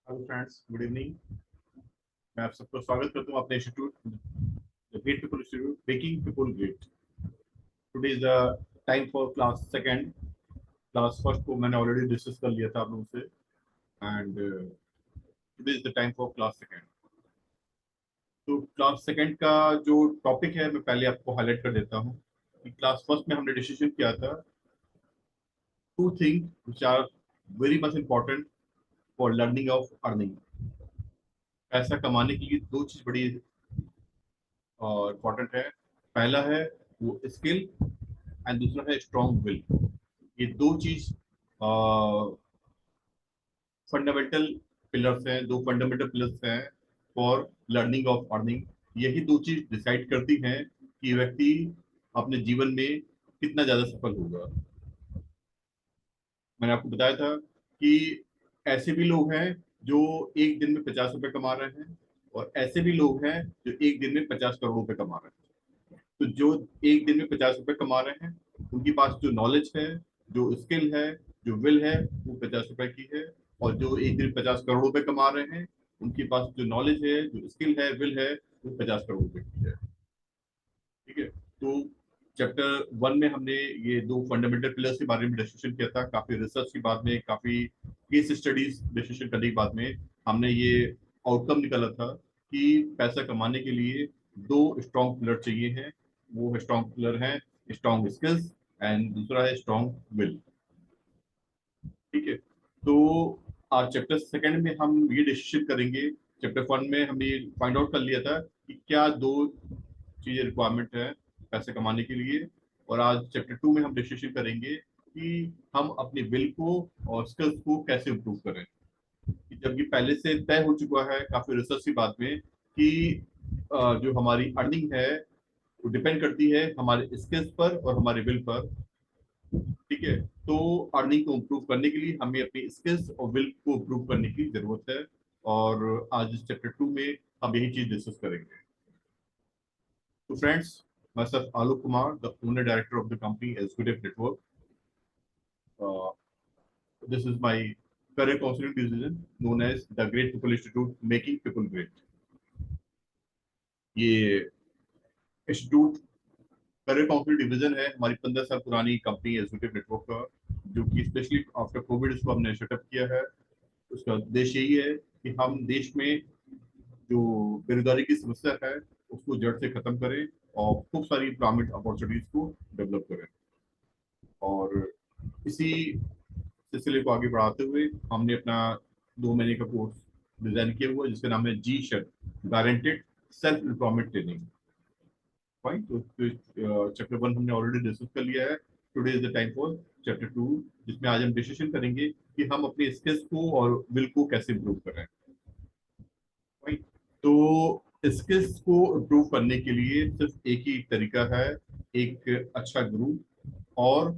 Hello friends, good evening. मैं आप सबको स्वागत करता हूँ अपने institute the great people institute making people great. Today is the time for class second. Class first को मैंने ऑलरेडी डिस्कस कर लिया था आप लोगों से, and today is the time for class second. तो क्लास सेकंड का जो टॉपिक है मैं पहले आपको हाईलाइट कर देता हूँ कि क्लास फर्स्ट में हमने डिस्कशन किया था two thing which are very much important for learning of earning. पैसा कमाने के लिए दो चीज बड़ी इम्पॉर्टेंट है। पहला है वो स्किल, एंड दूसरा है स्ट्रॉन्ग विल। ये दो चीज फंडामेंटल पिलर्स हैं, दो फंडामेंटल पिलर्स हैं फॉर लर्निंग ऑफ अर्निंग। यही दो चीज डिसाइड करती हैं कि व्यक्ति अपने जीवन में कितना ज्यादा सफल होगा। मैंने आपको बताया था कि ऐसे भी लोग हैं जो एक दिन में 50 रुपए कमा रहे हैं, और ऐसे भी लोग हैं जो एक दिन में 50 करोड़ रुपए कमा रहे हैं। तो जो एक दिन में 50 रुपए कमा रहे हैं, उनके पास जो नॉलेज है, जो स्किल है, जो विल है, वो 50 रुपए की है। और जो एक दिन 50 करोड़ रुपए कमा रहे हैं, उनके पास जो नॉलेज है, जो स्किल है, विल है, वो 50 करोड़ रुपए की है। ठीक है। तो चैप्टर वन में हमने ये दो फंडामेंटल पिलर्स के बारे में डिस्कशन किया था। काफी रिसर्च के बाद में, काफी केस स्टडीज डिस्कशन करने के बाद में हमने ये आउटकम निकाला था कि पैसा कमाने के लिए दो स्ट्रॉन्ग पिलर चाहिए हैं। वो स्ट्रॉन्ग पिलर हैं स्ट्रॉन्ग स्किल्स, एंड दूसरा है स्ट्रॉन्ग विल। ठीक है। तो आज चैप्टर सेकंड में हम ये डिस्कशन करेंगे। चैप्टर वन में हमने फाइंड आउट कर लिया था कि क्या दो चीजें रिक्वायरमेंट है पैसे कमाने के लिए। और आज चैप्टर टू में हम डिस्कशन करेंगे कि हम अपने विल को और स्किल्स को कैसे इम्प्रूव करें। जबकि पहले से तय हो चुका है काफी रिसर्च की बात में कि जो हमारी अर्निंग है वो डिपेंड करती है हमारे स्किल्स पर और हमारे विल पर। ठीक है। तो अर्निंग को इम्प्रूव करने के लिए हमें अपनी स्किल्स और विल को इम्प्रूव करने की जरूरत है। और आज इस चैप्टर टू में हम यही चीज डिस्कस करेंगे। तो friends, myself Alok Kumar, the owner director of the company Executive Network. Uh, this is my career counseling division known as the Great People Institute, making people great. ये institute career counselling division है हमारी 15 साल पुरानी company executive network का, जो कि specially after Covid इसको हमने सेटअप किया है। उसका उद्देश्य यही है कि हम देश में जो बेरोजगारी की समस्या है उसको जड़ से खत्म करें और खूब सारी एम्प्लॉयमेंट अपॉर्चुनिटीज को डेवलप करें। और इसी सिलसिले को आगे बढ़ाते हुए हमने अपना 2 महीने का कोर्स डिजाइन किया हुआ है जिसका नाम है G shed, guaranteed self employment training. Fine. तो चैप्टर वन हमने ऑलरेडी डिस्कस कर लिया है। Today is the time for chapter two, जिसमें आज हम डिस्कशन करेंगे कि हम अपने स्किल्स को और विल को कैसे इम्प्रूव करें। फाइन। तो स्किल्स को इम्प्रूव करने के लिए सिर्फ एक ही तरीका है, एक अच्छा गुरु और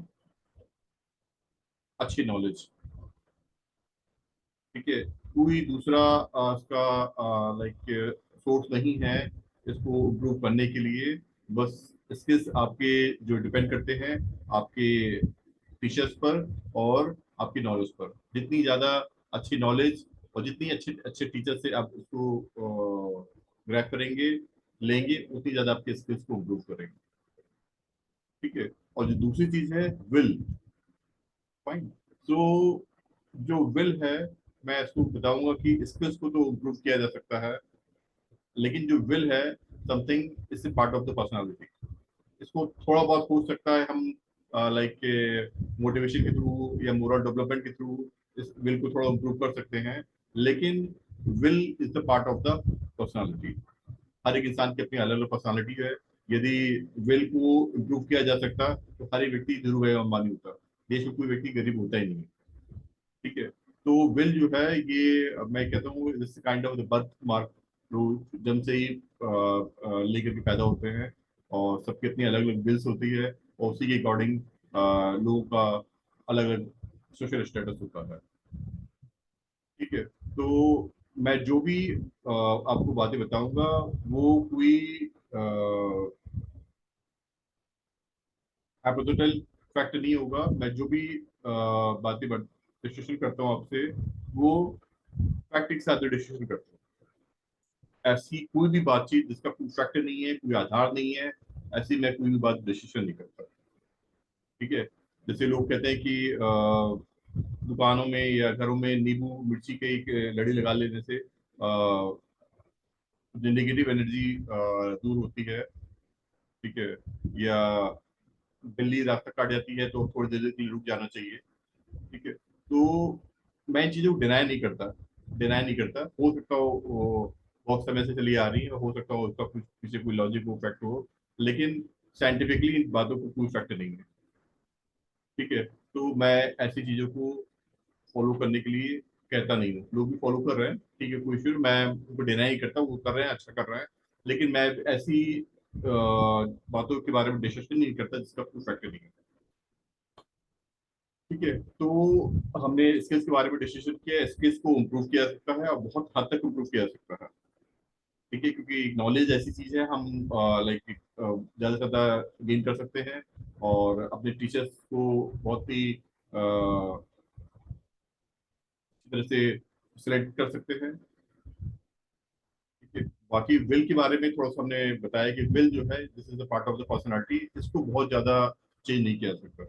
अच्छी नॉलेज। ठीक है। कोई दूसरा इसका लाइक सोर्स नहीं है इसको इम्प्रूव करने के लिए। बस स्किल्स आपके जो डिपेंड करते हैं आपके टीचर्स पर और आपकी नॉलेज पर। जितनी ज्यादा अच्छी नॉलेज और जितनी अच्छे अच्छे टीचर से आप इसको ग्रैब करेंगे, लेंगे, उतनी ज्यादा आपके स्किल्स को इम्प्रूव करेंगे। ठीक है। और जो दूसरी चीज है विल। फाइन। तो जो विल है, मैं इसको बताऊंगा कि स्किल्स को तो इम्प्रूव किया जा सकता है, लेकिन जो विल है something is part of the personality. इसको थोड़ा बहुत हो सकता है हम लाइक मोटिवेशन के थ्रू या मोरल डेवलपमेंट के थ्रू इस विल को थोड़ा इम्प्रूव कर सकते हैं, लेकिन will is the part of the personality. हर एक इंसान की अपनी अलग अलग पर्सनालिटी है। यदि विल को इम्प्रूव किया जा सकता तो हर एक व्यक्ति धीरूभाई अंबानी होता। देश में कोई व्यक्ति गरीब होता ही नहीं है। ठीक है। तो विल जो है ये मैं कहता हूँ this kind of the birth mark, जो जन्म से ही लेकर के पैदा होते हैं। और सबकी अपनी अलग अलग विल्स होती है और उसी के अकॉर्डिंग लोगों का अलग अलग सोशल स्टेटस होता है। ठीक है। तो मैं जो भी आपको बातें बताऊंगा वो कोई हाइपोथेटिकल फैक्ट नहीं होगा। मैं जो भी बातें डिस्कशन करता हूँ आपसे, वो फैक्ट के साथ डिसीजन करते हैं। ऐसी कोई भी बातचीत जिसका कोई फैक्ट नहीं है, कोई आधार नहीं है, ऐसी मैं कोई भी बात डिसीजन नहीं करता। ठीक है। जैसे लोग कहते हैं कि दुकानों में या घरों में नींबू मिर्ची के एक लड़ी लगा लेने से जो नेगेटिव एनर्जी दूर होती है। ठीक है। या बिल्ली रास्ता काट जाती है तो थोड़ी देर के लिए रुक जाना चाहिए। ठीक है। तो मैं इन चीजों को डिनाई नहीं करता। हो सकता हो वो बहुत समय से चली आ रही है, हो सकता हो उसका कुछ पीछे कोई लॉजिक हो, फैक्ट हो, लेकिन साइंटिफिकली इन बातों को कोई फैक्ट नहीं है। ठीक है। तो मैं ऐसी चीजों को फॉलो करने के लिए कहता नहीं हूँ। लोग भी फॉलो कर रहे हैं, ठीक है, कोई इशू नहीं, मैं उनको डिनाई नहीं करता, वो कर रहे हैं, अच्छा कर रहे हैं। लेकिन मैं ऐसी बातों के बारे में डिस्कशन नहीं करता जिसका कोई फैक्ट नहीं है। ठीक है। तो हमने स्किल्स के बारे में डिस्कशन किया, स्किल्स को इम्प्रूव किया जा सकता है और बहुत हद तक इम्प्रूव किया जा सकता है। ठीक है, क्योंकि नॉलेज ऐसी चीज है, हम लाइक ज्यादा से ज्यादा गेन कर सकते हैं और अपने टीचर्स को बहुत ही अच्छी तरह से सिलेक्ट कर सकते हैं। ठीक है। बाकी विल के बारे में थोड़ा सा हमने बताया कि विल जो है, this is the part of the personality, इसको बहुत ज्यादा चेंज नहीं किया जा सकता।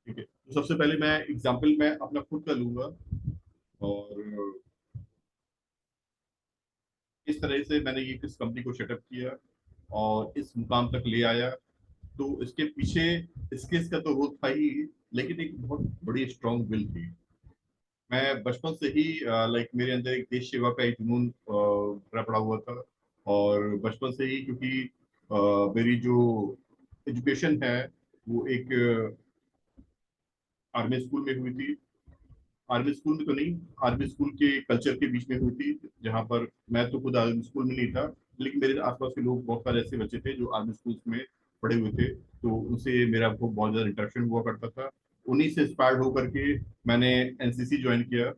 ठीक है। तो सबसे पहले मैं एग्जांपल मैं अपना खुद का लूंगा, और इस तरह से मैंने ये किस कंपनी को सेटअप किया और इस मुकाम तक ले आया। तो इसके पीछे स्किल्स का तो रोल था ही, लेकिन एक बहुत बड़ी स्ट्रांग विल थी। मैं बचपन से ही लाइक मेरे अंदर एक देश सेवा का एक जुनून भरा पड़ा हुआ था। और बचपन से ही, क्योंकि मेरी जो एजुकेशन है वो एक आर्मी स्कूल में हुई थी। आर्मी स्कूल में तो नहीं, आर्मी स्कूल के कल्चर के बीच में हुई थी, जहाँ पर मैं तो खुद आर्मी स्कूल में नहीं था, लेकिन मेरे आसपास के लोग बहुत सारे ऐसे बच्चे थे जो आर्मी स्कूल में पढ़े हुए थे, तो उनसे मेरा बहुत ज्यादा इंटरेक्शन हुआ करता था। उन्हीं से इंस्पायर्ड होकर के मैंने एनसीसी ज्वाइन किया,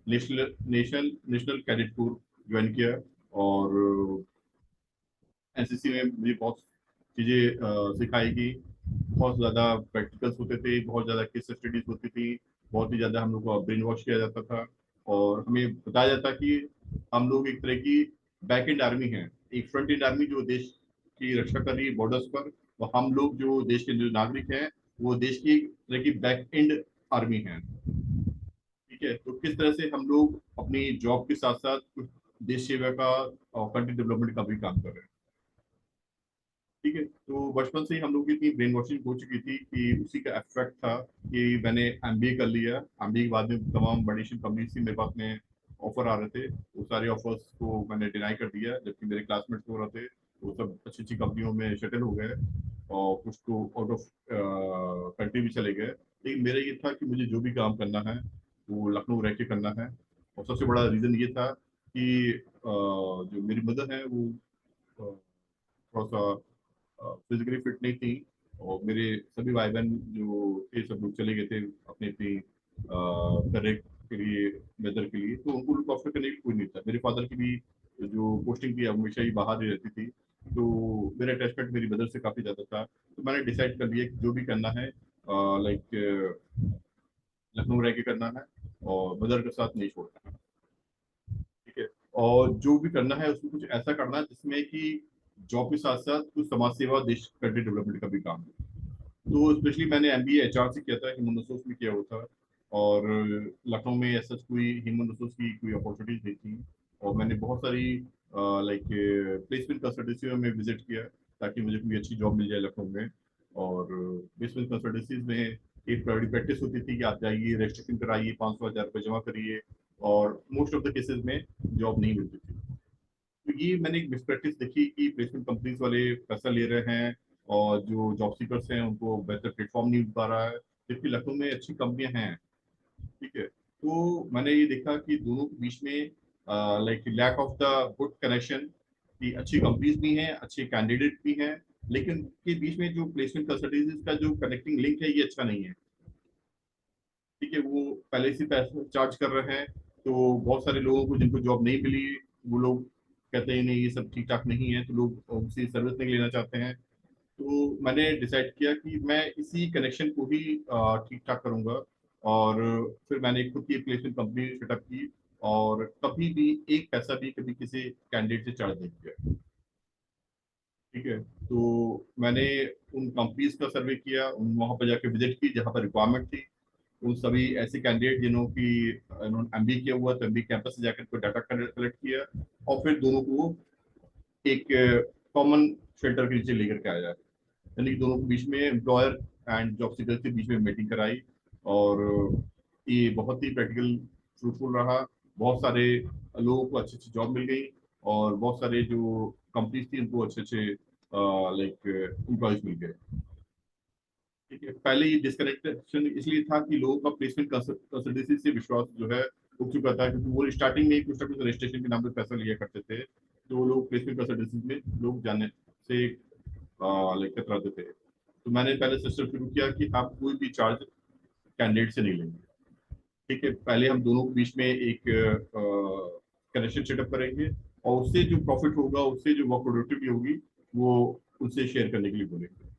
national national national cadet corps join किया। और एनसीसी में मुझे बहुत चीज़ें सिखाई गई। बहुत ज़्यादा प्रैक्टिकल्स होते थे, बहुत ज़्यादा केस स्टडीज होती थी, बहुत ही ज़्यादा हम लोग को ब्रेन वॉश किया जाता था। और हमें बताया जाता कि हम लोग एक तरह की बैक एंड आर्मी है, एक फ्रंट एंड आर्मी जो देश की रक्षा कर रही है बॉर्डर्स पर, और हम लोग जो देश के जो नागरिक हैं वो देश की एक तरह की बैक एंड आर्मी है। ठीक है। तो किस तरह से हम लोग अपनी जॉब के साथ साथ कुछ देश सेवा का और कंट्री डेवलपमेंट का भी काम कर रहे हैं। ठीक है। तो बचपन से ही हम लोग की इतनी ब्रेन वॉशिंग हो चुकी थी कि उसी का इफेक्ट था कि मैंने एमबीए कर लिया। एमबीए के बाद में तमाम बड़ी कंपनी से मेरे पास में ऑफर आ रहे थे, वो सारे ऑफर्स को मैंने डिनाई कर दिया, जबकि मेरे क्लासमेट्स हो रहे थे वो सब अच्छी अच्छी कंपनियों में सेटल हो गए और कुछ तो आउट ऑफ कंट्री भी चले गए। लेकिन मेरा ये था कि मुझे जो भी काम करना है वो लखनऊ रह के करना है। और सबसे बड़ा रीज़न ये था कि जो मेरी मदर है वो थोड़ा सा फिजिकली फिट नहीं थी, और मेरे सभी भाई बहन जो थे सब लोग चले गए थे अपनी अपनी करियर के लिए, वेदर के लिए, तो उनको लुक आफ्टर करने की कोई नहीं था। मेरे फादर की भी जो पोस्टिंग थी हमेशा ही बाहर ही रहती थी, तो मेरा अटैचमेंट मेरी मदर से काफ़ी ज़्यादा था। तो मैंने डिसाइड कर लिया कि जो भी करना है लाइक लखनऊ रह के करना है और मदर के साथ नहीं छोड़ना है। ठीक है। और जो भी करना है उसमें कुछ ऐसा करना है जिसमें कि जॉब के साथ साथ कुछ समाज सेवा, देश कंट्री डेवलपमेंट का भी काम है। तो स्पेशली मैंने एमबीए एचआर से किया था, ह्यूमन रिसोर्स में किया हुआ था। और लखनऊ में ऐसा कोई ह्यूमन रिसोर्स की कोई अपॉर्चुनिटीज नहीं थी। और मैंने बहुत सारी लाइक प्लेसमेंट कंसल्टेंसी में विजिट किया ताकि मुझे कोई अच्छी जॉब मिल जाए लखनऊ में। और प्लेसमेंट कंसल्टेंसीज में एक बड़ी प्रैक्टिस होती थी कि आप जाइए, रजिस्ट्रेशन कराइए, 500,000 रुपये जमा करिए, और मोस्ट ऑफ द केसेस में जॉब नहीं मिलती थी। तो ये मैंने एक मिस प्रैक्टिस देखी कि प्लेसमेंट कंपनीज वाले पैसा ले रहे हैं और जो जॉब सीकर्स हैं उनको बेहतर प्लेटफॉर्म नहीं मिल पा रहा है, जबकि लखनऊ में अच्छी कंपनियां हैं। ठीक है। तो मैंने ये देखा कि दोनों के बीच में like lack of the good connection, कि अच्छी कंपनीज भी हैं, अच्छे कैंडिडेट भी हैं, लेकिन के बीच में जो प्लेसमेंट कंसल्टेंसीज का जो कनेक्टिंग लिंक है ये अच्छा नहीं है। ठीक है। वो पहले से पैसा चार्ज कर रहे हैं, तो बहुत सारे लोगों को जिनको जॉब नहीं मिली, वो लोग कहते हैं नहीं ये सब ठीक ठाक नहीं है, तो लोग उनसे सर्विस नहीं लेना चाहते हैं। तो मैंने डिसाइड किया कि मैं इसी कनेक्शन को ही ठीक ठाक करूंगा, और फिर मैंने खुद की प्लेसमेंट कंपनी सेटअप की, और कभी भी एक पैसा भी कभी किसी कैंडिडेट से चार्ज नहीं किया। ठीक है, तो मैंने उन कंपनीज का सर्वे किया, उन वहां पर जाकर विजिट की जहां पर रिक्वायरमेंट थी, उन सभी ऐसे कैंडिडेट जिन्हों की इन्होंने एमबी किया हुआ, तो एमबी कैंपस से जाकर को डाटा कलेक्ट किया, और फिर दोनों को एक कॉमन शेल्टर के नीचे लेकर के आया, यानी कि दोनों के बीच में एम्प्लॉयर एंड जॉब सीकर के बीच में मीटिंग कराई। और ये बहुत ही प्रैक्टिकल फ्रूटफुल रहा। बहुत सारे लोगों को अच्छी अच्छी जॉब मिल गई, और बहुत सारे जो कंपनीज थी उनको अच्छे अच्छे लाइक एम्प्लॉयज मिल गए। ठीक है, पहले ये डिस्कनेक्शन इसलिए था कि लोगों का प्लेसमेंट कंसल्टेंसी से विश्वास जो है उठ चुका था, क्योंकि वो स्टार्टिंग में कुछ ना कुछ रजिस्ट्रेशन के नाम पर पैसा लिया करते थे, तो लोग प्लेसमेंट कंसल्टेंसी में लोग जाने से लाइक कतराते थे। तो मैंने पहले सिस्टम शुरू किया कि आप कोई भी चार्ज कैंडिडेट से नहीं लेंगे। ठीक है, पहले हम दोनों के बीच में एक कनेक्शन सेटअप करेंगे, और उससे जो प्रॉफिट होगा, उससे जो वर्क प्रोडक्टिविटी होगी, वो उनसे शेयर करने के लिए बोलेंगे।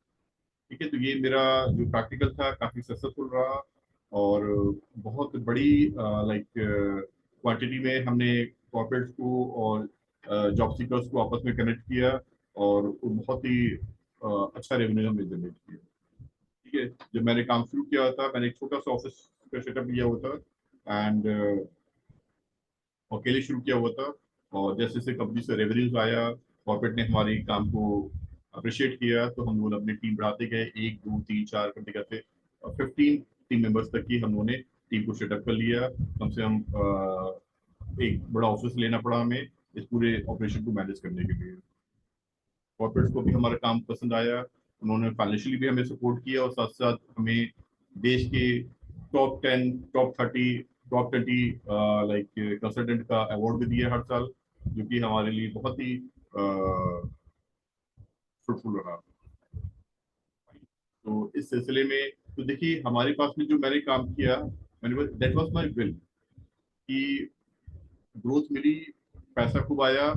ठीक है, तो ये मेरा जो प्रैक्टिकल था काफी सक्सेसफुल रहा, और बहुत बड़ी लाइक क्वांटिटी में हमने कॉर्पोरेट्स को और जॉब सीकर्स को आपस में कनेक्ट किया, और वो बहुत ही अच्छा रेवेन्यू हमने जनरेट किया। ठीक है, जब मैंने काम शुरू किया था, मैंने एक छोटा सा ऑफिस का सेटअप लिया हुआ था, एंड अकेले शुरू किया हुआ था। और जैसे जैसे कंपनी से रेवेन्यूज आया, कॉर्पोरेट ने हमारे काम को अप्रिशिएट किया, तो हम लोग अपनी टीम बढ़ाते गए, 1 2 3 4 करते करते 15 टीम मेंबर्स तक की हम लोगों ने टीम को सेटअप कर लिया। कम से कम एक बड़ा ऑफिस लेना पड़ा हमें इस पूरे ऑपरेशन को मैनेज करने के लिए। कॉर्पोरेट्स को भी हमारा काम पसंद आया, उन्होंने फाइनेंशियली भी हमें सपोर्ट किया, और साथ साथ हमें देश के top 10 top 30 top 20 like consultant का अवार्ड भी दिया हर साल, जो कि हमारे लिए बहुत ही फ्रूटफुल रहा। तो इस सिलसिले में तो देखिए, हमारे पास में जो मैंने काम किया, मैंने दैट वाज माय विल कि ग्रोथ मिली, पैसा खूब आया,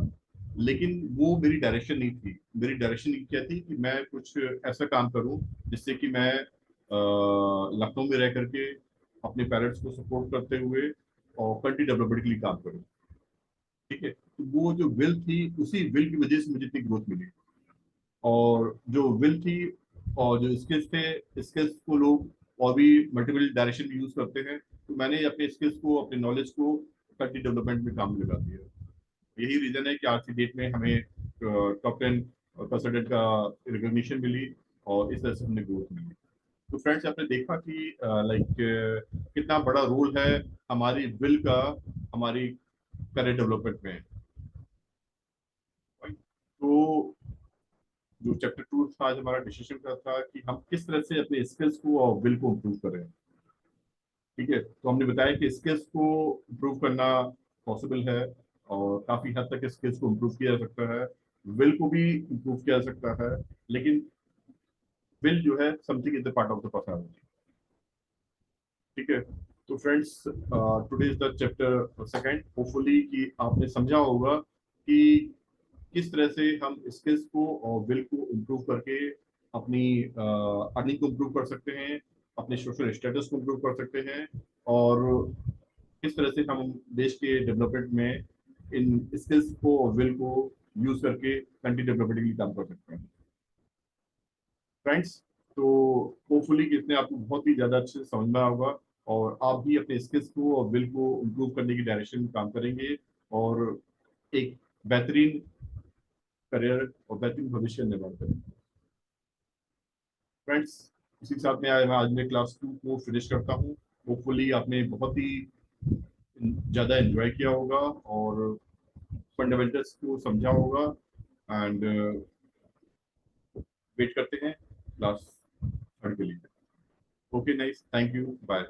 लेकिन वो मेरी डायरेक्शन नहीं थी। मेरी डायरेक्शन क्या थी कि मैं कुछ ऐसा काम करूं जिससे कि मैं लखनऊ में रह करके अपने पेरेंट्स को सपोर्ट करते हुए और कंट्री डेवलपमेंट के लिए काम करूं। ठीक है, तो वो जो विल थी, उसी विल की वजह से मुझे इतनी ग्रोथ मिली। और जो विल थी और जो स्किल्स थे, स्किल्स को लोग और भी मल्टीपल डायरेक्शन में यूज करते हैं, तो मैंने अपने स्किल्स को, अपने नॉलेज को कंट्री डेवलपमेंट में काम में लगा दिया। यही रीजन है कि आज की डेट में हमें टॉप 10 कंसल्टेंट का रिकॉग्निशन मिली, और इस तरह से हमने ग्रोथ मिली। तो फ्रेंड्स, आपने देखा कि लाइक कितना बड़ा रोल है हमारी विल का हमारी करियर डेवलपमेंट में। तो जो चैप्टर 2 था, आज हमारा डिसीजन का था कि हम किस तरह से अपने स्किल्स को और विल को इम्प्रूव करें। ठीक है, तो हमने बताया कि स्किल्स को इम्प्रूव करना पॉसिबल है, और काफी हद तक स्किल्स को इम्प्रूव किया जा सकता है, विल को भी इम्प्रूव किया जा सकता है, लेकिन विल जो है something is the part of the personality. ठीक है, तो friends, today is the chapter second. Hopefully कि आपने समझा होगा कि किस तरह से हम स्किल्स को और विल को इम्प्रूव करके अपनी अर्निंग को इम्प्रूव कर सकते हैं, अपने सोशल स्टेटस को इम्प्रूव कर सकते हैं, और किस तरह से हम देश के डेवलपमेंट में इन स्किल्स को और विल को यूज करके कंट्री डेवलपमेंट के लिए काम कर सकते हैं। फ्रेंड्स, तो होपफुली कि इसने आपको बहुत ही ज़्यादा अच्छे से समझना होगा, और आप भी अपने स्किल्स को और विल को इम्प्रूव करने की डायरेक्शन में काम करेंगे, और एक बेहतरीन करियर और बेहतरीन भविष्य निर्माण करेंगे। फ्रेंड्स, इसी के साथ में मैं आज में क्लास 2 को फिनिश करता हूँ। होपफुली आपने बहुत ही ज़्यादा एंजॉय किया होगा, और फंडामेंटल्स को समझा होगा, एंड वेट करते हैं क्लास 3 के लिए। Okay, nice, thank you, bye.